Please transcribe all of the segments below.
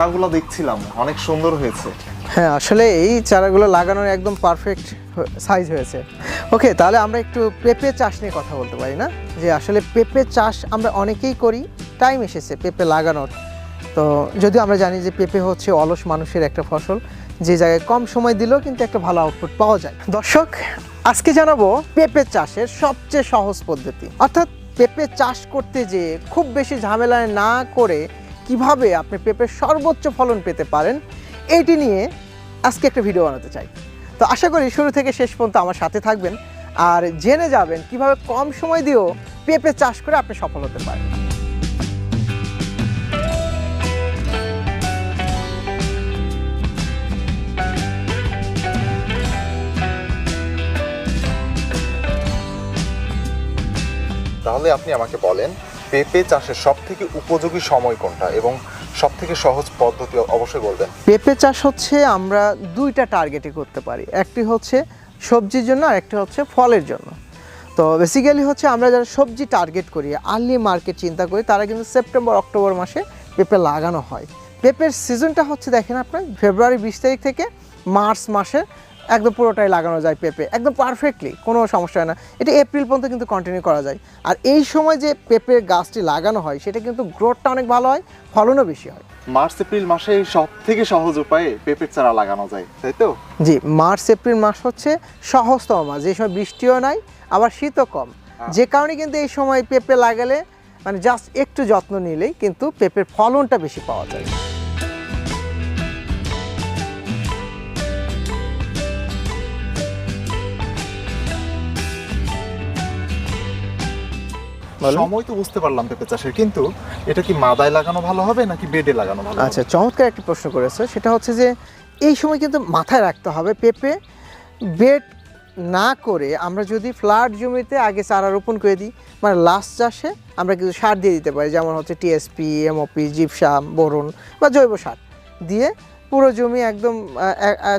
চারাগুলো দেখছিলাম অনেক সুন্দর হয়েছে। হ্যাঁ, আসলে এই চারাগুলো লাগানোর একদম পারফেক্ট সাইজ হয়েছে। ওকে, তাহলে আমরা একটু পেঁপে চাষ নিয়ে কথা বলতে পারি না, যে আসলে পেঁপে চাষ আমরা অনেকেই করি, টাইম এসেছে পেঁপে লাগানোর। তো যদিও আমরা জানি যে পেঁপে হচ্ছে অলস মানুষের একটা ফসল, যে জায়গায় কম সময় দিলেও কিন্তু একটা ভালো আউটপুট পাওয়া যায়। দর্শক, আজকে জানাবো পেঁপে চাষের সবচেয়ে সহজ পদ্ধতি, অর্থাৎ পেঁপে চাষ করতে যে খুব বেশি ঝামেলায় না করে কিভাবে আপনি পেঁপের সর্বোচ্চ ফলন পেতে পারেন, এইটি নিয়ে আজকে একটা ভিডিও বানাতে চাই। তো আশা করি শুরু থেকে শেষ পর্যন্ত আমার সাথে থাকবেন আর জেনে যাবেন কিভাবে কম সময় দিয়েও পেঁপে চাষ করে আপনি সফল হতে পারেন। তাহলে আপনি আমাকে বলেন পেঁপে চাষের সবথেকে উপযোগী সময় কোনটা এবং সবথেকে সহজ পদ্ধতি অবশ্যই বলবেন। পেঁপে চাষ হচ্ছে আমরা দুইটা টার্গেটে করতে পারি, একটি হচ্ছে সবজির জন্য আর একটি হচ্ছে ফলের জন্য। তো বেসিক্যালি হচ্ছে আমরা যারা সবজি টার্গেট করি, আর্লি মার্কেট চিন্তা করি, তারা কিন্তু সেপ্টেম্বর অক্টোবর মাসে পেঁপে লাগানো হয়। পেঁপের সিজনটা হচ্ছে দেখেন আপনার ফেব্রুয়ারি 20 তারিখ থেকে মার্চ মাসে একদম পুরোটাই লাগানো যায় পেঁপে, একদম পারফেক্টলি, কোনো সমস্যা হয় না। এটা এপ্রিল পর্যন্ত কিন্তু কন্টিনিউ করা যায়। আর এই সময় যে পেঁপের গাছটি লাগানো হয় সেটা কিন্তু গ্রোথটা অনেক ভালো হয়, ফলনও বেশি হয়। মার্চ এপ্রিল মাসে সবথেকে সহজ উপায়ে পেঁপের চারা লাগানো যায়, তাই তো? জি, মার্চ এপ্রিল মাস হচ্ছে সহজতম মাস, যে সময় বৃষ্টিও নাই আবার শীতও কম। যে কারণে কিন্তু এই সময় পেঁপে লাগালে মানে জাস্ট একটু যত্ন নিলেই কিন্তু পেঁপের ফলনটা বেশি পাওয়া যায়। সময় তো বুঝতে পারলাম পেঁপে চাষের, কিন্তু এটা কি মাদায় লাগানো ভালো হবে নাকি বেডে লাগানো ভালো হবে? আচ্ছা, চমৎকার একটি প্রশ্ন করেছে। সেটা হচ্ছে যে এই সময় কিন্তু মাথায় রাখতে হবে পেঁপে বেড না করে আমরা যদি ফ্ল্যাট জমিতে আগে চারা রোপণ করে দিই, মানে লাস্ট চাষে আমরা কিছু সার দিয়ে দিতে পারি, যেমন হচ্ছে টিএসপি, এমওপি, জিপসাম, বোরন বা জৈব সার দিয়ে পুরো জমি একদম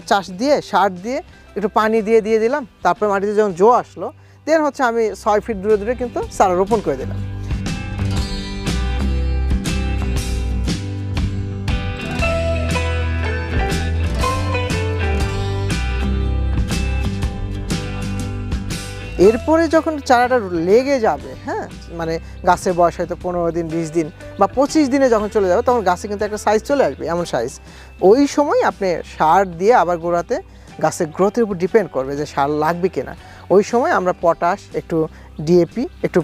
চাষ দিয়ে সার দিয়ে একটু পানি দিয়ে দিলাম। তারপরে মাটিতে যখন জো আসলো দেন হচ্ছে আমি 6 ফিট দূরে দূরে কিন্তু চারা রোপণ করে দিলাম। এরপরে যখন চারাটা লেগে যাবে, হ্যাঁ, মানে গাছের বয়স হয়তো 15 দিন, 20 দিন বা 25 দিনে যখন চলে যাবে, তখন গাছে কিন্তু একটা সাইজ চলে আসবে, এমন সাইজ। ওই সময় আপনি সার দিয়ে আবার গোড়াতে গাছের গ্রোথের উপর ডিপেন্ড করবে যে সার লাগবে কিনা। ওই সময় আমরা পটাশ, একটু ডিএপি, একটু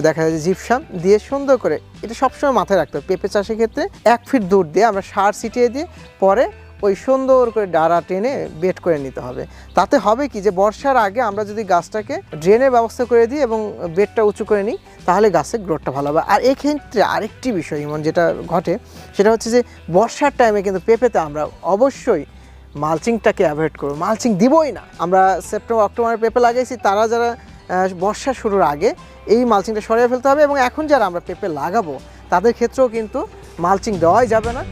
দেখা যায় যে জিপসাম দিয়ে সুন্দর করে, এটা সবসময় মাথায় রাখতে হবে পেঁপে চাষের ক্ষেত্রে 1 ফিট দূর দিয়ে আমরা সার ছিটিয়ে দিয়ে পরে ওই সুন্দর করে ডাঁড়া টেনে বেড করে নিতে হবে। তাতে হবে কি যে বর্ষার আগে আমরা যদি গাছটাকে ড্রেনের ব্যবস্থা করে দিই এবং বেডটা উঁচু করে নিই, তাহলে গাছের গ্রোথটা ভালো হবে। আর এই ক্ষেত্রে আরেকটি বিষয় যেমন যেটা ঘটে সেটা হচ্ছে যে বর্ষার টাইমে কিন্তু পেঁপেতে আমরা অবশ্যই মালচিংটাকে অ্যাভয়েড করবো, মালচিং দিবই না। আমরা সেপ্টেম্বর অক্টোবরে পেঁপে লাগাইছি, তারা যারা বর্ষা শুরুর আগে এই মালচিংটা সরিয়ে ফেলতে হবে, এবং এখন যারা আমরা পেঁপে লাগাবো তাদের ক্ষেত্রেও কিন্তু মালচিং দেওয়াই যাবে না।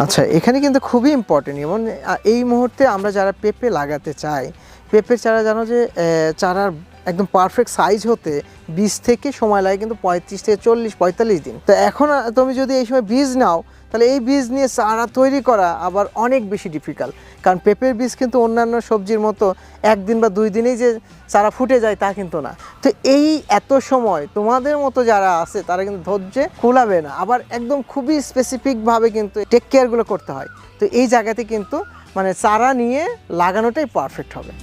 আচ্ছা, এখানে কিন্তু খুবই ইম্পর্টেন্ট, এবং এই মুহূর্তে আমরা যারা পেঁপে লাগাতে চাই, পেঁপের চারা জানো যে চারার একদম পারফেক্ট সাইজ হতে বীজ থেকে সময় লাগে কিন্তু 35 থেকে 40-45 দিন। তো এখন তুমি যদি এই সময় বীজ নাও, তাহলে এই বীজ নিয়ে চারা তৈরি করা আবার অনেক বেশি ডিফিকাল্ট, কারণ পেঁপের বীজ কিন্তু অন্যান্য সবজির মতো 1 দিন বা 2 দিনেই যে চারা ফুটে যায় তা কিন্তু না। তো এই এত সময় তোমাদের মতো যারা আছে তারা কিন্তু ধৈর্যে কুলাবে না, আবার একদম খুবই স্পেসিফিকভাবে কিন্তু টেক কেয়ারগুলো করতে হয়। তো এই জায়গাতে কিন্তু মানে চারা নিয়ে লাগানোটাই পারফেক্ট হবে।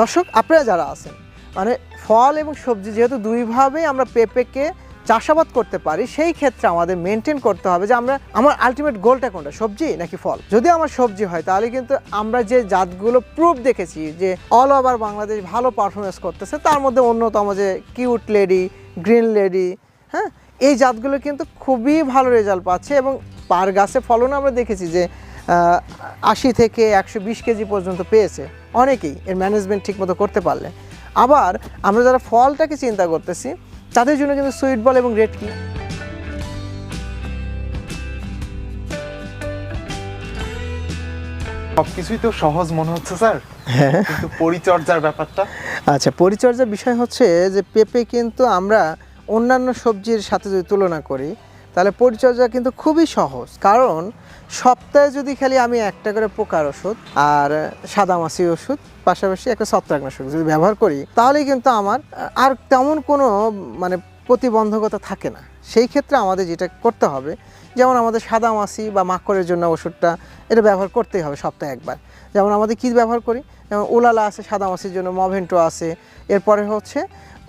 দর্শক, আপনারা যারা আছেন মানে ফল এবং সবজি যেহেতু দুইভাবেই আমরা পেঁপেকে চাষাবাদ করতে পারি, সেই ক্ষেত্রে আমাদের মেনটেন করতে হবে যে আমার আলটিমেট গোলটা কোনটা, সবজি নাকি ফল। যদি আমার সবজি হয় তাহলে কিন্তু আমরা যে জাতগুলো প্রুফ দেখেছি যে অল ওভার বাংলাদেশ ভালো পারফরমেন্স করতেছে, তার মধ্যে অন্যতম যে কিউট লেডি, গ্রিন লেডি, হ্যাঁ, এই জাতগুলো কিন্তু খুবই ভালো রেজাল্ট পাচ্ছে, এবং পার গাছে ফলন আমরা দেখেছি যে 80 থেকে 120 কেজি পর্যন্ত পেয়েছে অনেকেই, এর ম্যানেজমেন্ট ঠিকমতো করতে পারলে। আবার আমরা যারা ফলটাকে চিন্তা করতেছি তাদের জন্য কিন্তু সুইট বল এবং রেড কি সবকিছুই তো সহজ মনে হচ্ছে স্যার, কিন্তু পরিচর্যার ব্যাপারটা। আচ্ছা, পরিচর্যার বিষয় হচ্ছে যে পেঁপে কিন্তু আমরা অন্যান্য সবজির সাথে যদি তুলনা করি তাহলে পরিচর্যা কিন্তু খুবই সহজ। কারণ সপ্তাহে যদি খালি আমি একটা করে পোকার ওষুধ আর সাদামাছি ওষুধ পাশাপাশি একটা ছত্রাকনাশক যদি ব্যবহার করি তাহলেই কিন্তু আমার আর তেমন কোনো মানে প্রতিবন্ধকতা থাকে না। সেই ক্ষেত্রে আমাদের যেটা করতে হবে, যেমন আমাদের সাদামাছি বা মাকড়ের জন্য ওষুধটা এটা ব্যবহার করতেই হবে সপ্তাহে একবার। যেমন আমাদের কী ব্যবহার করি, যেমন ওলালা আছে সাদামাছির জন্য, মভেন্টো আছে, এরপরে হচ্ছে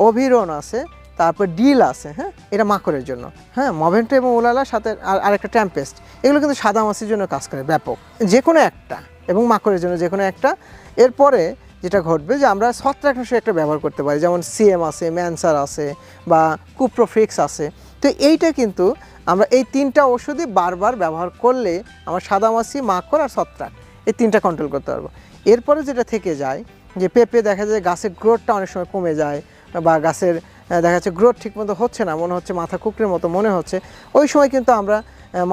অভিরন আছে, তারপর ডিল আছে, হ্যাঁ এটা মাকড়ের জন্য, হ্যাঁ মভেন্টো এবং ওলালার সাথে আরেকটা ট্যাম্পেস্ট, এগুলো কিন্তু সাদামাছির জন্য কাজ করে ব্যাপক, যে কোনো একটা, এবং মাকড়ের জন্য যে কোনো একটা। এরপরে যেটা ঘটবে যে আমরা ছত্রাকনাশক একটা ব্যবহার করতে পারি, যেমন সিএম আছে, ম্যানসার আছে বা কুপ্রোফিক্স আছে। তো এইটা কিন্তু আমরা এই তিনটা ওষুধই বারবার ব্যবহার করলে আমার সাদামাছি, মাকড় আর ছত্রাক এই তিনটা কন্ট্রোল করতে পারবো। এরপরে যেটা থেকে যায় যে পেঁপে দেখা যায় গাছের গ্রোথটা অনেক সময় কমে যায় বা গাছের দেখা যাচ্ছে গ্রোথ ঠিকমতো হচ্ছে না, মনে হচ্ছে মাথা কুকড়ের মতো মনে হচ্ছে, ওই সময় কিন্তু আমরা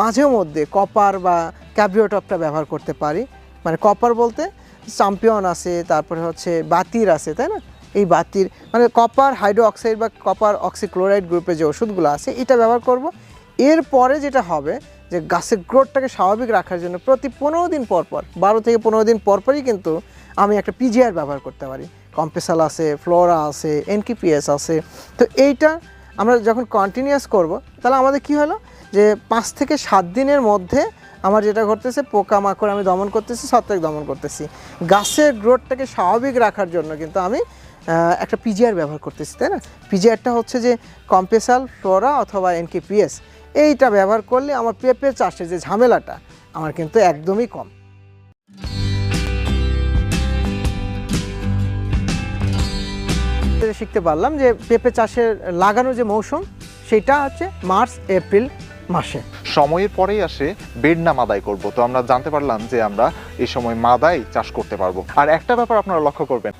মাঝে মধ্যে কপার বা ক্যাব্রিওটপটা ব্যবহার করতে পারি। মানে কপার বলতে চ্যাম্পিয়ন আছে, তারপরে হচ্ছে বাতির আছে, তাই না? এই বাতির মানে কপার হাইড্রো অক্সাইড বা কপার অক্সিক্লোরাইড গ্রুপের যে ওষুধগুলো আছে এটা ব্যবহার করব। এরপরে যেটা হবে যে গাছের গ্রোথটাকে স্বাভাবিক রাখার জন্য প্রতি 15 দিন পর পর, 12 থেকে 15 দিন পরপরই কিন্তু আমি একটা পিজিআর ব্যবহার করতে পারি। কম্পেসাল আছে, ফ্লোরা আছে, এনকিপিএস আছে। তো এইটা আমরা যখন কন্টিনিউয়াস করব তাহলে আমাদের কি হলো যে 5 থেকে 7 দিনের মধ্যে আমার যেটা ঘটতেছে পোকামাকড় আমি দমন করতেছি, ছত্রাক দমন করতেছি। গাছের গ্রোথটাকে স্বাভাবিক রাখার জন্য কিন্তু আমি একটা পিজিআর ব্যবহার করতেছি, তাই না? পিজিআরটা হচ্ছে যে কম্পেসাল, ফ্লোরা অথবা এনকিপিএস, এইটা ব্যবহার করলে আমার পেঁপে চাষের যে ঝামেলাটা আমার কিন্তু একদমই কম। শিখতে পারলাম যে পেঁপে চাষের লাগানোর যে মৌসুম সেটা হচ্ছে মার্চ এপ্রিল মাসে। সময়ের পরেই আসে বেড না মাদাই করব, তো আমরা জানতে পারলাম যে আমরা এই সময় মাদাই চাষ করতে পারবো। আর একটা ব্যাপার আপনারা লক্ষ্য করবেন,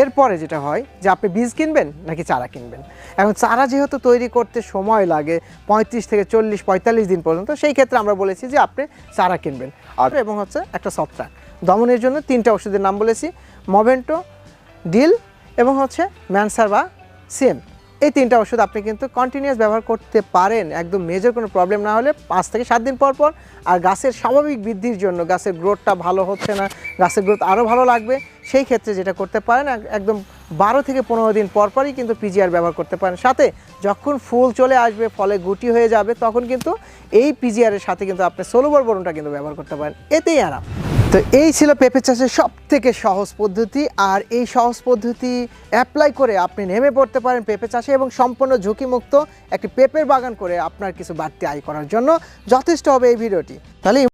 এরপরে যেটা হয় যে আপনি বীজ কিনবেন নাকি চারা কিনবেন। এখন চারা যেহেতু তৈরি করতে সময় লাগে 35 থেকে 40-45 দিন পর্যন্ত, সেই ক্ষেত্রে আমরা বলেছি যে আপনি চারা কিনবেন। আর এবং হচ্ছে একটা ছত্রাক দমনের জন্য 3টা ওষুধের নাম বলেছি, মভেন্টো, ডিল এবং হচ্ছে ম্যানসার বা সিএম। এই 3টা ওষুধ আপনি কিন্তু কন্টিনিউয়াস ব্যবহার করতে পারেন একদম মেজর কোনো প্রবলেম না হলে 5 থেকে 7 দিন পর পর। আর গাছের স্বাভাবিক বৃদ্ধির জন্য, গাছের গ্রোথটা ভালো হচ্ছে না, গাছের গ্রোথ আরও ভালো লাগবে, সেই ক্ষেত্রে যেটা করতে পারেন একদম 12 থেকে 15 দিন পর পরই কিন্তু পিজিআর ব্যবহার করতে পারেন। সাথে যখন ফুল চলে আসবে, ফলে গুটি হয়ে যাবে, তখন কিন্তু এই পিজিআরের সাথে কিন্তু আপনি সোলোবর বোরনটা কিন্তু ব্যবহার করতে পারেন, এতেই আরাম। তো এই ছিল পেঁপে চাষের সব থেকে সহজ পদ্ধতি। আর এই সহজ পদ্ধতি অ্যাপ্লাই করে আপনি নেমে পড়তে পারেন পেঁপে চাষে এবং সম্পূর্ণ ঝুঁকিমুক্ত একটি পেঁপের বাগান করে আপনার কিছু বাড়তি আয় করার জন্য যথেষ্ট হবে এই ভিডিওটি। তাহলে